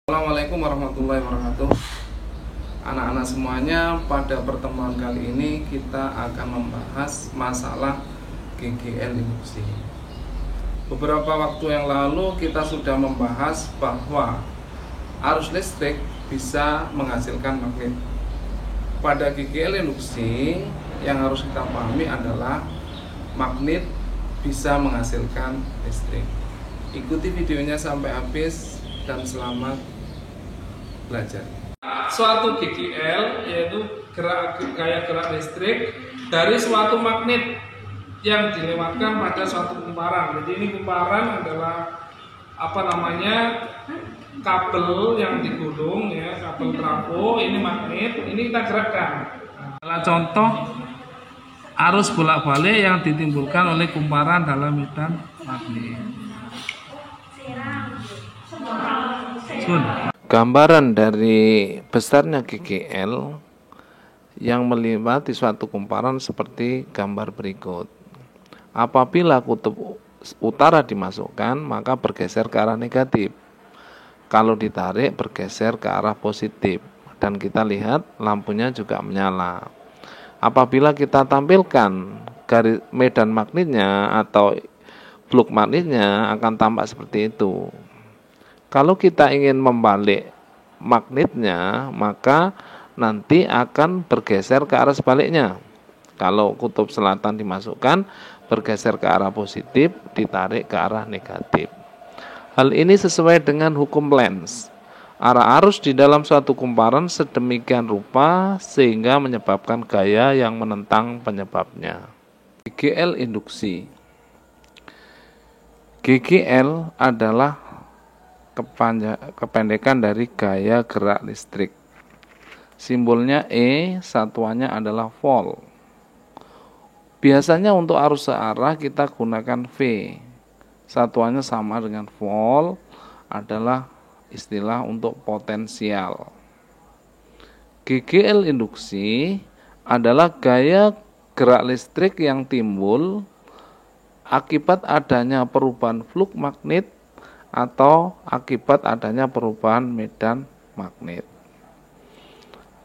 Assalamualaikum warahmatullahi wabarakatuh. Anak-anak semuanya, pada pertemuan kali ini kita akan membahas masalah GGL induksi. Beberapa waktu yang lalu kita sudah membahas bahwa arus listrik bisa menghasilkan magnet. Pada GGL induksi yang harus kita pahami adalah magnet bisa menghasilkan listrik. Ikuti videonya sampai habis dan selamat belajar. Suatu GGL yaitu gaya gerak listrik dari suatu magnet yang dilewatkan pada suatu kumparan. Jadi ini kumparan adalah kabel yang digulung ya, kabel trafo, ini magnet, ini kita gerakkan. Adalah contoh arus bolak-balik yang ditimbulkan oleh kumparan dalam medan magnet. Gambaran dari besarnya GGL yang melewati suatu kumparan seperti gambar berikut. Apabila kutub utara dimasukkan, maka bergeser ke arah negatif. Kalau ditarik, bergeser ke arah positif. Dan kita lihat lampunya juga menyala. Apabila kita tampilkan garis medan magnetnya atau flux magnetnya, akan tampak seperti itu. Kalau kita ingin membalik magnetnya, maka nanti akan bergeser ke arah sebaliknya. Kalau kutub selatan dimasukkan, bergeser ke arah positif, ditarik ke arah negatif. Hal ini sesuai dengan hukum Lenz. Arah arus di dalam suatu kumparan sedemikian rupa sehingga menyebabkan gaya yang menentang penyebabnya. GGL induksi. GGL adalah kependekan dari gaya gerak listrik. Simbolnya E, satuannya adalah volt. Biasanya untuk arus searah kita gunakan V. Satuannya sama dengan volt, adalah istilah untuk potensial. GGL induksi adalah gaya gerak listrik yang timbul akibat adanya perubahan flux magnet atau akibat adanya perubahan medan magnet.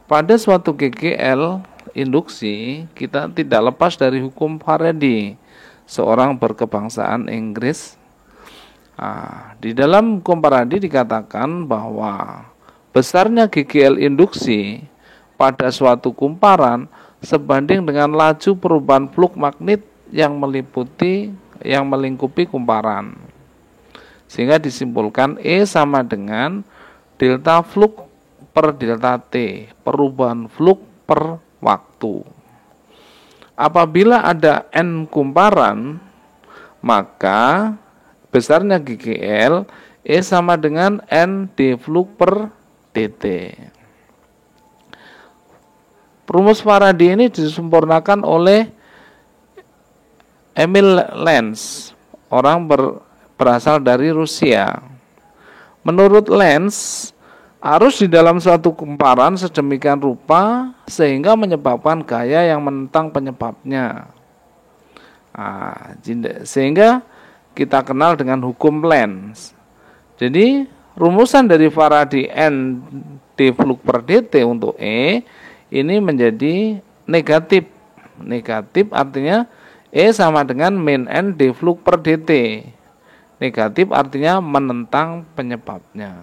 Pada suatu GGL induksi, kita tidak lepas dari hukum Faraday, seorang berkebangsaan Inggris. Di dalam hukum Faraday dikatakan bahwa besarnya GGL induksi pada suatu kumparan sebanding dengan laju perubahan flux magnet yang melingkupi kumparan. Sehingga disimpulkan E sama dengan delta flux per delta T, perubahan flux per waktu. Apabila ada N kumparan, maka besarnya GGL E sama dengan N D flux per dt. Rumus Faraday ini disempurnakan oleh Emil Lenz, orang berasal dari Rusia. Menurut Lenz, arus di dalam suatu kumparan sedemikian rupa sehingga menyebabkan gaya yang menentang penyebabnya. Sehingga kita kenal dengan hukum Lenz. Jadi rumusan dari Faraday N D flux per dt untuk E ini menjadi negatif. Negatif artinya E sama dengan min N D flux per dt. Negatif artinya menentang penyebabnya.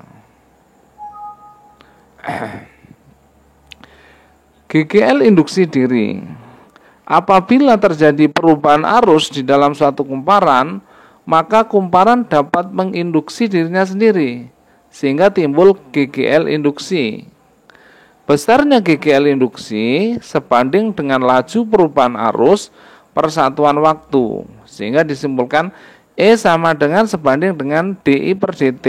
GGL induksi diri. Apabila terjadi perubahan arus di dalam suatu kumparan, maka kumparan dapat menginduksi dirinya sendiri, sehingga timbul GGL induksi. Besarnya GGL induksi sebanding dengan laju perubahan arus per satuan waktu, sehingga disimpulkan E sama dengan sebanding dengan DI per dt.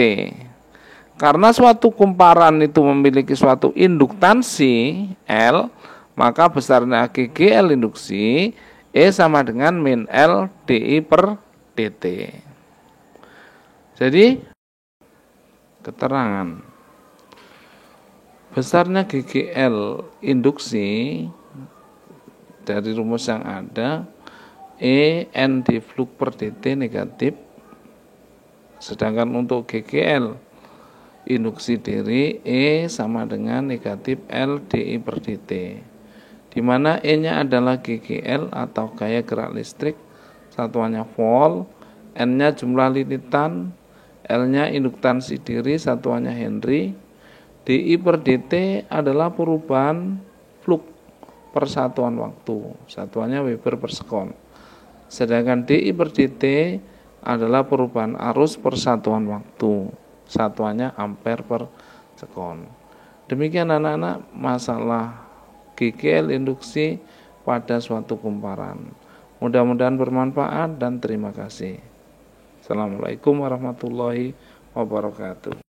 Karena suatu kumparan itu memiliki suatu induktansi L, maka besarnya GGL induksi E sama dengan min L DI per dt. Jadi keterangan besarnya GGL induksi dari rumus yang ada, E N D flux per dt negatif, sedangkan untuk GGL induksi diri E sama dengan negatif L dI per dt, di mana E nya adalah GGL atau gaya gerak listrik, satuannya volt, N nya jumlah linitan, L nya induktansi diri, satuannya Henry, dI per dt adalah perubahan flux per satuan waktu, satuannya Weber per sekon. Sedangkan dI per dt adalah perubahan arus per satuan waktu, satuannya ampere per sekon. Demikian anak-anak masalah GGL induksi pada suatu kumparan. Mudah-mudahan bermanfaat dan terima kasih. Assalamualaikum warahmatullahi wabarakatuh.